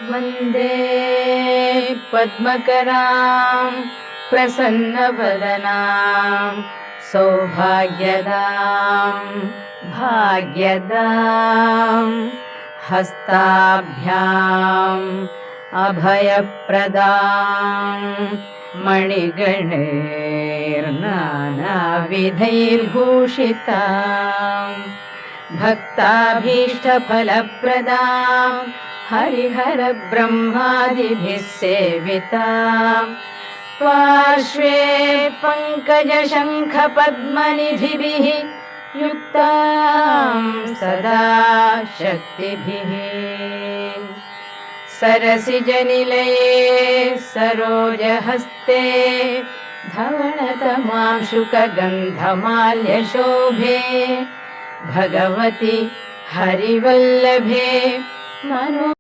वन्दे पद्मकरां प्रसन्नवदनां सौभाग्यदां भाग्यदां हस्ताभ्याम् अभयप्रदां मणिगणैर्नानाविधैर्भूषितां भक्ताभीष्टफलप्रदां हरिहरब्रह्मादिभिः सेवितां पार्श्वे पङ्कजशङ्खपद्मनिधिभिः युक्तां सदा शक्तिभिः सरसिजनिलये सरोजहस्ते धवळतमांशुकगन्धमाल्यशोभे भगवति हरिवल्लभे मनोहरे